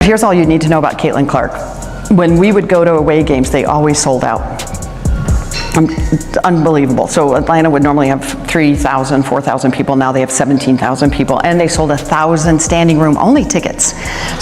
here's all you need to know about Caitlin Clark. When we would go to away games, they always sold out. Unbelievable. So Atlanta would normally have 3,000, 4,000 people. Now they have 17,000 people, and they sold 1,000 standing room only tickets.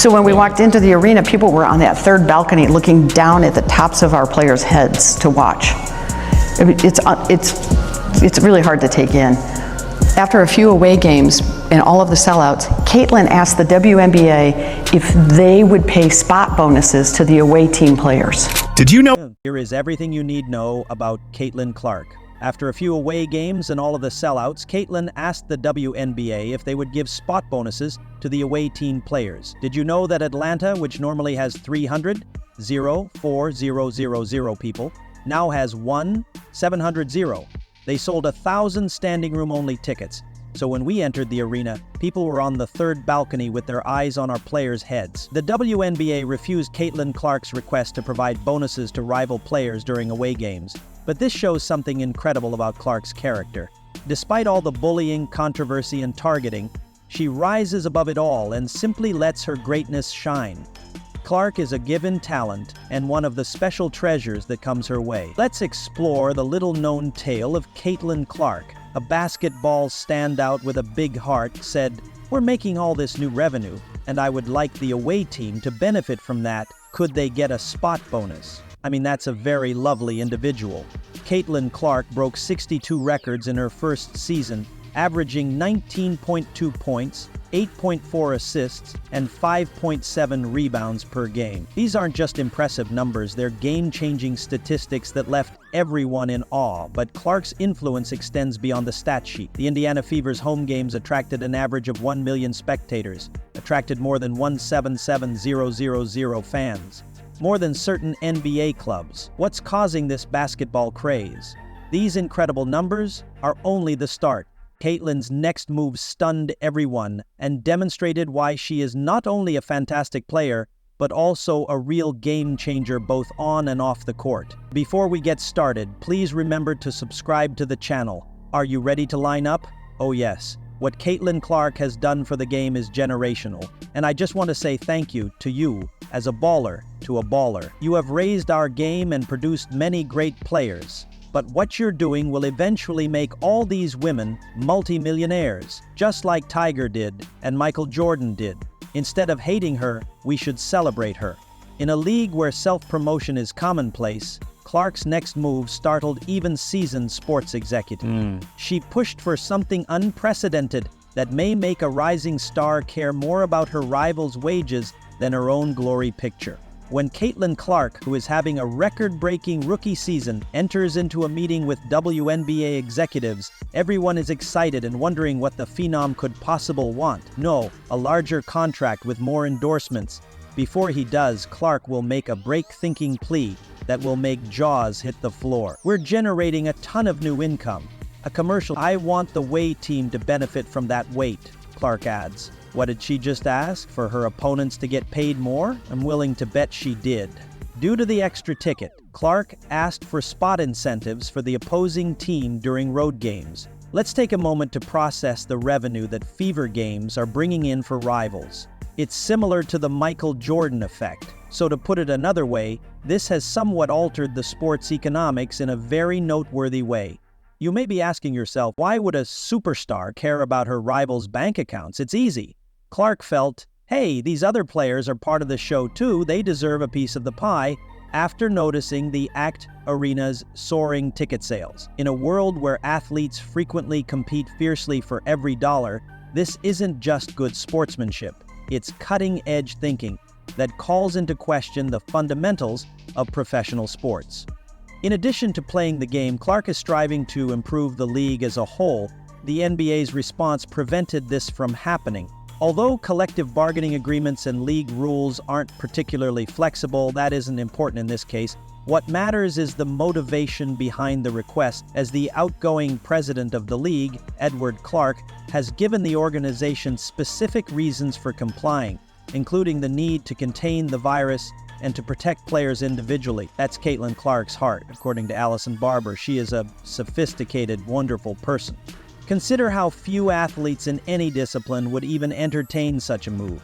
So when we walked into the arena, people were on that third balcony looking down at the tops of our players' heads to watch. It's really hard to take in. After a few away games and all of the sellouts, Caitlin asked the WNBA if they would pay spot bonuses to the away team players. Did you know? Here is everything you need to know about Caitlin Clark. After a few away games and all of the sellouts, Caitlin asked the WNBA if they would give spot bonuses to the away team players. Did you know that Atlanta, which normally has 300, 4,000 people, now has 700. They sold 1,000 standing room only tickets. So when we entered the arena, people were on the third balcony with their eyes on our players' heads. The WNBA refused Caitlin Clark's request to provide bonuses to rival players during away games. But this shows something incredible about Clark's character. Despite all the bullying, controversy, and targeting, she rises above it all and simply lets her greatness shine. Clark is a given talent and one of the special treasures that comes her way. Let's explore the little-known tale of Caitlin Clark. A basketball standout with a big heart said, "We're making all this new revenue, and I would like the away team to benefit from that. Could they get a spot bonus?" I mean, that's a very lovely individual. Caitlin Clark broke 62 records in her first season, averaging 19.2 points, 8.4 assists, and 5.7 rebounds per game. These aren't just impressive numbers, they're game-changing statistics that left everyone in awe, but Clark's influence extends beyond the stat sheet. The Indiana Fever's home games attracted an average of 1 million spectators, attracted more than 177,000 fans, more than certain NBA clubs. What's causing this basketball craze? These incredible numbers are only the start. Caitlin's next move stunned everyone and demonstrated why she is not only a fantastic player, but also a real game changer both on and off the court. Before we get started, please remember to subscribe to the channel. Are you ready to line up? Oh yes. What Caitlin Clark has done for the game is generational, and I just want to say thank you to you as a baller to a baller. You have raised our game and produced many great players. But what you're doing will eventually make all these women multi-millionaires, just like Tiger did and Michael Jordan did. Instead of hating her, we should celebrate her. In a league where self-promotion is commonplace, Clark's next move startled even seasoned sports executives. She pushed for something unprecedented that may make a rising star care more about her rivals' wages than her own glory picture. When Caitlin Clark, who is having a record-breaking rookie season, enters into a meeting with WNBA executives, everyone is excited and wondering what the phenom could possibly want. No, a larger contract with more endorsements. Before he does, Clark will make a break-thinking plea that will make jaws hit the floor. "We're generating a ton of new income. A commercial. I want the away team to benefit from that weight," Clark adds. What did she just ask? For her opponents to get paid more? I'm willing to bet she did. Due to the extra ticket, Clark asked for spot incentives for the opposing team during road games. Let's take a moment to process the revenue that Fever games are bringing in for rivals. It's similar to the Michael Jordan effect. So to put it another way, this has somewhat altered the sport's economics in a very noteworthy way. You may be asking yourself, why would a superstar care about her rivals' bank accounts? It's easy. Clark felt, hey, these other players are part of the show too, they deserve a piece of the pie, after noticing the ACT Arena's soaring ticket sales. In a world where athletes frequently compete fiercely for every dollar, this isn't just good sportsmanship, it's cutting-edge thinking that calls into question the fundamentals of professional sports. In addition to playing the game, Clark is striving to improve the league as a whole. The NBA's response prevented this from happening. Although collective bargaining agreements and league rules aren't particularly flexible, that isn't important in this case. What matters is the motivation behind the request, as the outgoing president of the league, Edward Clark, has given the organization specific reasons for complying, including the need to contain the virus and to protect players individually. That's Caitlin Clark's heart, according to Allison Barber. She is a sophisticated, wonderful person. Consider how few athletes in any discipline would even entertain such a move.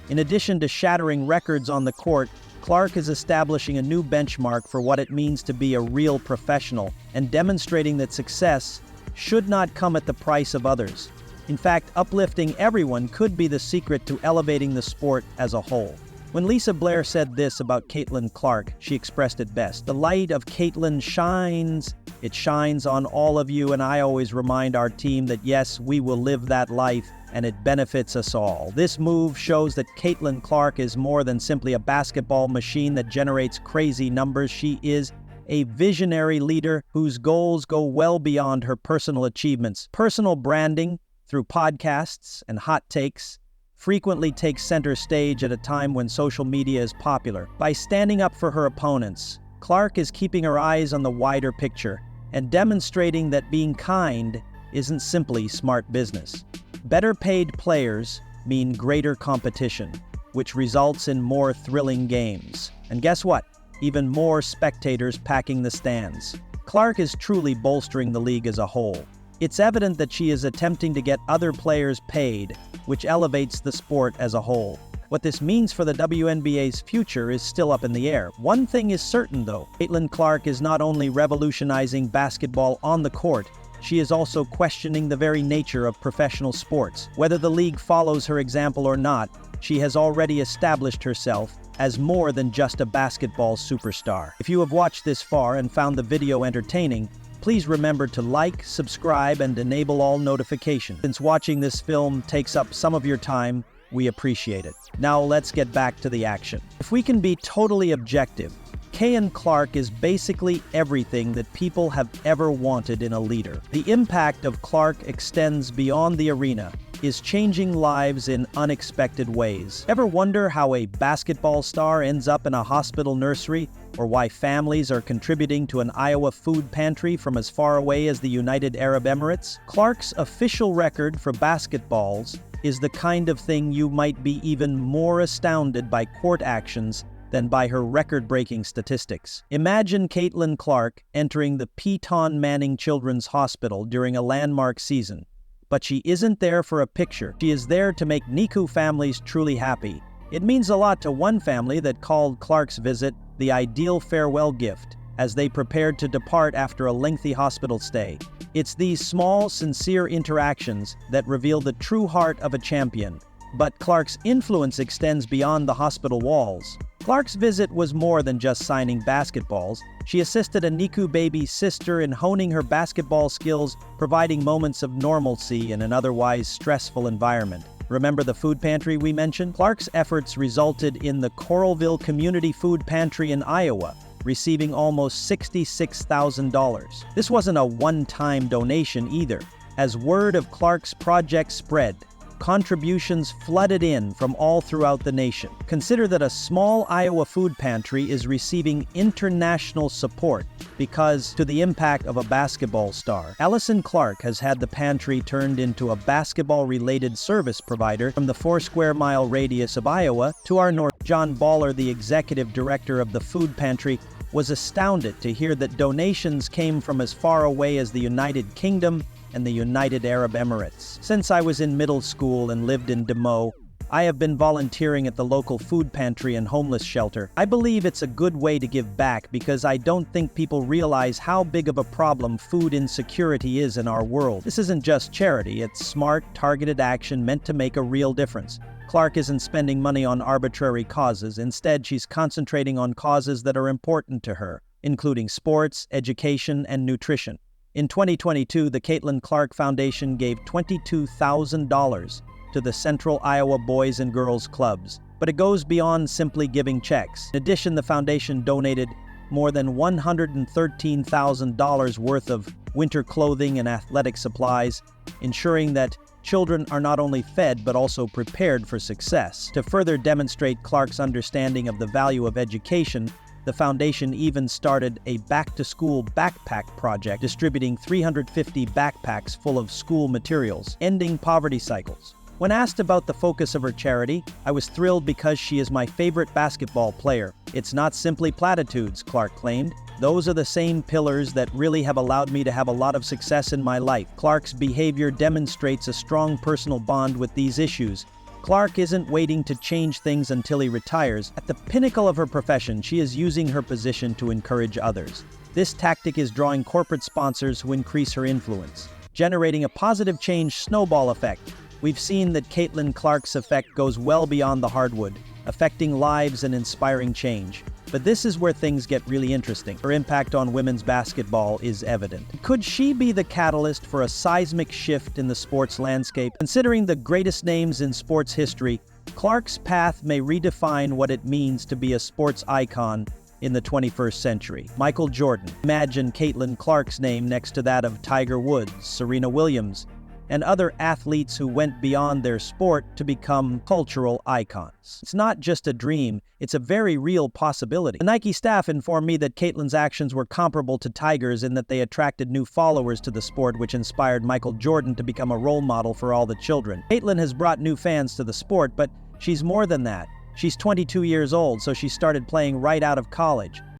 In addition to shattering records on the court, Clark is establishing a new benchmark for what it means to be a real professional and demonstrating that success should not come at the price of others. In fact, uplifting everyone could be the secret to elevating the sport as a whole. When Lisa Blair said this about Caitlin Clark, she expressed it best. "The light of Caitlin shines. It shines on all of you, and I always remind our team that yes, we will live that life, and it benefits us all." This move shows that Caitlin Clark is more than simply a basketball machine that generates crazy numbers. She is a visionary leader whose goals go well beyond her personal achievements. Personal branding, through podcasts and hot takes, frequently takes center stage at a time when social media is popular. By standing up for her opponents, Clark is keeping her eyes on the wider picture and demonstrating that being kind isn't simply smart business. Better paid players mean greater competition, which results in more thrilling games. And guess what? Even more spectators packing the stands. Clark is truly bolstering the league as a whole. It's evident that she is attempting to get other players paid, which elevates the sport as a whole. What this means for the WNBA's future is still up in the air. One thing is certain, though. Caitlin Clark is not only revolutionizing basketball on the court, she is also questioning the very nature of professional sports. Whether the league follows her example or not, she has already established herself as more than just a basketball superstar. If you have watched this far and found the video entertaining, please remember to like, subscribe, and enable all notifications. Since watching this film takes up some of your time, we appreciate it. Now let's get back to the action. If we can be totally objective, Caitlin Clark is basically everything that people have ever wanted in a leader. The impact of Clark extends beyond the arena, is changing lives in unexpected ways. Ever wonder how a basketball star ends up in a hospital nursery, or why families are contributing to an Iowa food pantry from as far away as the United Arab Emirates? Clark's official record for basketballs is the kind of thing you might be even more astounded by court actions than by her record-breaking statistics. Imagine Caitlin Clark entering the Peyton Manning Children's Hospital during a landmark season. But she isn't there for a picture. She is there to make NICU families truly happy. It means a lot to one family that called Clark's visit the ideal farewell gift as they prepared to depart after a lengthy hospital stay. It's these small, sincere interactions that reveal the true heart of a champion. But Clark's influence extends beyond the hospital walls. Clark's visit was more than just signing basketballs. She assisted a NICU baby's sister in honing her basketball skills, providing moments of normalcy in an otherwise stressful environment. Remember the food pantry we mentioned? Clark's efforts resulted in the Coralville Community Food Pantry in Iowa, receiving almost $66,000. This wasn't a one-time donation either. As word of Clark's project spread, contributions flooded in from all throughout the nation. Consider that a small Iowa food pantry is receiving international support because to the impact of a basketball star. Allison Clark has had the pantry turned into a basketball-related service provider from the 4-square-mile radius of Iowa to our north. John Baller, the executive director of the food pantry, was astounded to hear that donations came from as far away as the United Kingdom and the United Arab Emirates. Since I was in middle school and lived in Des Moines, I have been volunteering at the local food pantry and homeless shelter. I believe it's a good way to give back because I don't think people realize how big of a problem food insecurity is in our world. This isn't just charity, it's smart, targeted action meant to make a real difference. Clark isn't spending money on arbitrary causes. Instead, she's concentrating on causes that are important to her, including sports, education, and nutrition. In 2022, the Caitlin Clark Foundation gave $22,000 to the Central Iowa Boys and Girls Clubs, but it goes beyond simply giving checks. In addition, the foundation donated more than $113,000 worth of winter clothing and athletic supplies, ensuring that children are not only fed but also prepared for success. To further demonstrate Clark's understanding of the value of education, the foundation even started a back-to-school backpack project, distributing 350 backpacks full of school materials, ending poverty cycles. When asked about the focus of her charity, I was thrilled because she is my favorite basketball player. It's not simply platitudes, Clark claimed. Those are the same pillars that really have allowed me to have a lot of success in my life. Clark's behavior demonstrates a strong personal bond with these issues, Clark isn't waiting to change things until he retires. At the pinnacle of her profession, she is using her position to encourage others. This tactic is drawing corporate sponsors who increase her influence, generating a positive change snowball effect. We've seen that Caitlin Clark's effect goes well beyond the hardwood, affecting lives and inspiring change. But this is where things get really interesting. Her impact on women's basketball is evident. Could she be the catalyst for a seismic shift in the sports landscape? Considering the greatest names in sports history, Clark's path may redefine what it means to be a sports icon in the 21st century. Michael Jordan. Imagine Caitlin Clark's name next to that of Tiger Woods, Serena Williams, and other athletes who went beyond their sport to become cultural icons. It's not just a dream, it's a very real possibility. The Nike staff informed me that Caitlin's actions were comparable to Tiger's in that they attracted new followers to the sport, which inspired Michael Jordan to become a role model for all the children. Caitlin has brought new fans to the sport, but she's more than that. She's 22 years old, so she started playing right out of college.